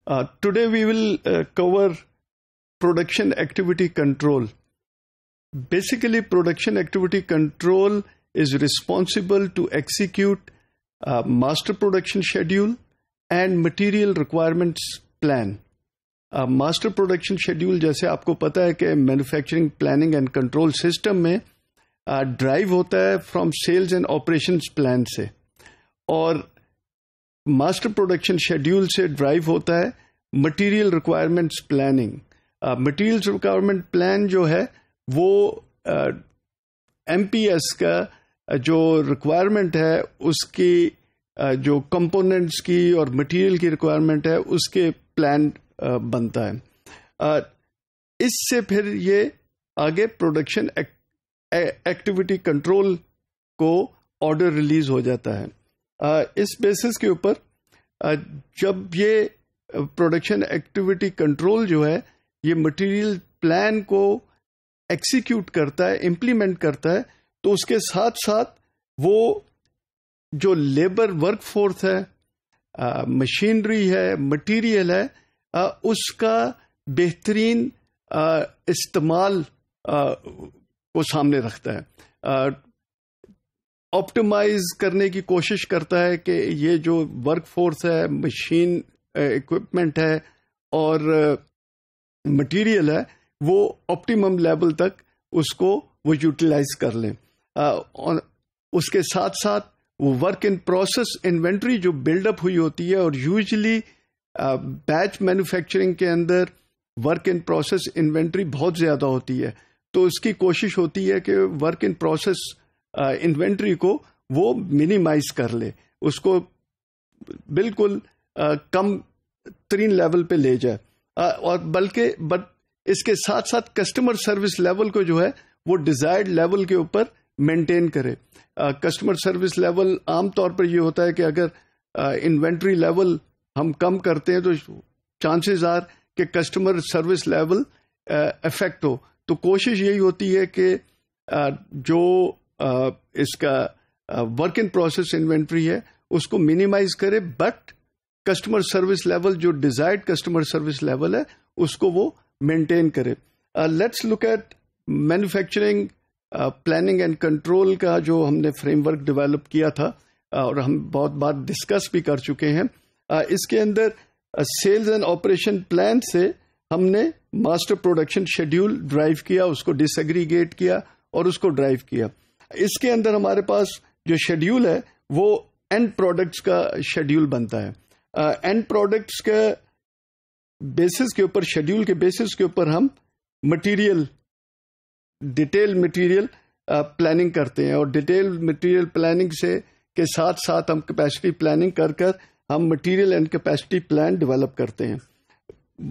Today we will cover production activity control. Basically, production activity control is responsible to execute master production schedule and material requirements plan. Master production schedule جیسے آپ کو پتا ہے کہ manufacturing planning and control system میں drive ہوتا ہے from sales and operations plan سے، اور ماسٹر پروڈکشن شیڈیول سے ڈرائیو ہوتا ہے material requirements planning. Material requirement plan جو ہے وہ ایم پی ایس کا جو ریکوائرمنٹ ہے اس کی جو کمپوننٹس کی اور مٹیریل کی ریکوائرمنٹ ہے اس کے پلان بنتا ہے. اس سے پھر یہ آگے پروڈکشن ایکٹیویٹی کنٹرول کو آرڈر ریلیز ہو جاتا ہے. اس بیسس کے اوپر جب یہ پروڈکشن ایکٹیویٹی کنٹرول جو ہے یہ مٹیریل پلان کو ایکسیکیوٹ کرتا ہے، امپلیمنٹ کرتا ہے، تو اس کے ساتھ ساتھ وہ جو لیبر ورک فورس ہے، مشینری ہے، مٹیریل ہے، اس کا بہترین استعمال کو سامنے رکھتا ہے، آپٹیمائز کرنے کی کوشش کرتا ہے کہ یہ جو ورک فورس ہے، مشین اکوپمنٹ ہے اور مٹیریل ہے وہ آپٹیمم لیول تک اس کو وہ یوٹیلائز کر لیں. اور اس کے ساتھ ساتھ وہ ورک ان پروسیس انوینٹری جو بلڈ اپ ہوئی ہوتی ہے، اور یوزلی بیچ مینوفیکچرنگ کے اندر ورک ان پروسیس انوینٹری بہت زیادہ ہوتی ہے، تو اس کی کوشش ہوتی ہے کہ ورک ان پروسیس انوینٹری کو وہ منیمائز کر لے، اس کو بالکل کم ترین لیول پہ لے جائے، اور بلکہ اس کے ساتھ ساتھ کسٹمر سروس لیول کو جو ہے وہ ڈیزائرڈ لیول کے اوپر مینٹین کرے. کسٹمر سروس لیول عام طور پر یہ ہوتا ہے کہ اگر انوینٹری لیول ہم کم کرتے ہیں تو چانسز آر کہ کسٹمر سروس لیول افیکٹ ہو، تو کوشش یہی ہوتی ہے کہ جو اس کا ورک ان پروسیس انوینٹری ہے اس کو منیمائز کرے، بٹ کسٹمر سروس لیول جو ڈیزائرڈ کسٹمر سروس لیول ہے اس کو وہ مینٹین کرے. Let's look at manufacturing planning and control کا جو ہم نے فریم ورک ڈیولپ کیا تھا اور ہم بہت بار ڈسکس بھی کر چکے ہیں. اس کے اندر سیلز اینڈ آپریشن پلان سے ہم نے ماسٹر پروڈکشن شیڈیول ڈرائیو کیا، اس کو ڈس ایگریگیٹ کیا اور اس کو ڈرائیو کیا. اس کے اندر ہمارے پاس جو شیڈیول ہے وہ اینڈ پروڈکٹس کا شیڈیول بنتا ہے. اینڈ پروڈکٹس کے بیسس کے اوپر، شیڈیول کے بیسس کے اوپر ہم مٹیریل ڈیٹیل مٹیریل پلاننگ کرتے ہیں، اور ڈیٹیل مٹیریل پلاننگ سے کے ساتھ ساتھ ہم کیپیسٹی پلاننگ کر ہم material and capacity plan develop کرتے ہیں.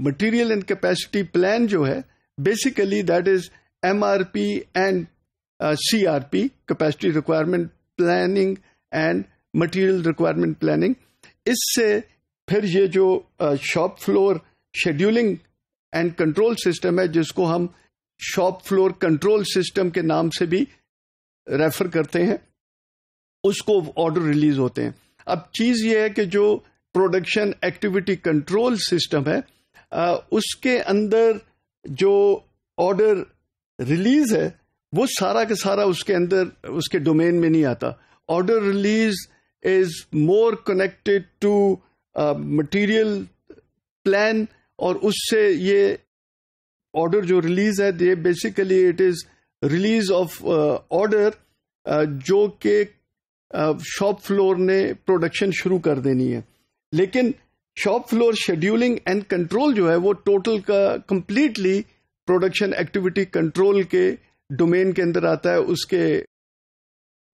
مٹیریل اینڈ کیپیسٹی پلان جو ہے basically that is M R P and C R P, capacity requirement planning and material requirement planning. اس سے پھر یہ جو shop floor scheduling and control system ہے، جس کو ہم شاپ فلور کنٹرول سسٹم کے نام سے بھی ریفر کرتے ہیں، اس کو آرڈر ریلیز ہوتے ہیں. اب چیز یہ ہے کہ جو پروڈکشن ایکٹیویٹی کنٹرول سسٹم ہے اس کے اندر جو آرڈر ریلیز ہے وہ سارا کا سارا اس کے اندر اس کے ڈومین میں نہیں آتا. Order release is more connected to material plan, اور اس سے یہ آرڈر جو ریلیز ہے یہ basically it is release of order جو کہ شاپ فلور نے پروڈکشن شروع کر دینی ہے. لیکن shop floor scheduling and control جو ہے وہ ٹوٹل کا کمپلیٹلی پروڈکشن ایکٹیویٹی کنٹرول کے ڈومین کے اندر آتا ہے،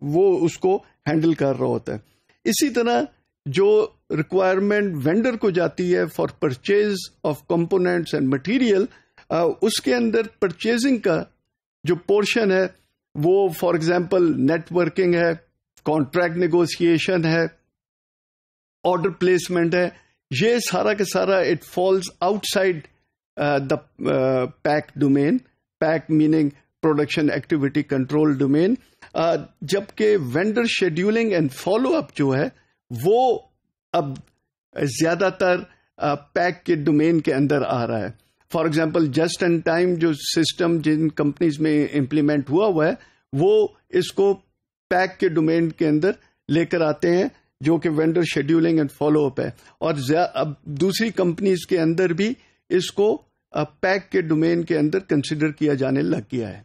وہ اس کو ہینڈل کر رہا ہوتا ہے. اسی طرح جو ریکوائرمنٹ وینڈر کو جاتی ہے for purchase of components and material, اس کے اندر پرچیزنگ کا جو پورشن ہے وہ فار ایگزامپل نیٹ ورکنگ ہے، کانٹریکٹ نیگوشیشن ہے، آرڈر پلیسمنٹ ہے، یہ سارا کا سارا it falls outside the PAC domain. PAC meaning production activity control domain. جبکہ vendor scheduling and follow up جو ہے وہ اب زیادہ تر پیک کے ڈومین کے اندر آ رہا ہے. For example just in time جو سسٹم جن کمپنیز میں امپلیمنٹ ہوا ہے وہ اس کو پیک کے ڈومین کے اندر لے کر آتے ہیں جو کہ وینڈر شیڈیولنگ اینڈ فالو اپ ہے. اور اب دوسری کمپنیز کے اندر بھی اس کو پیک کے ڈومین کے اندر کنسیڈر کیا جانے لگ گیا ہے.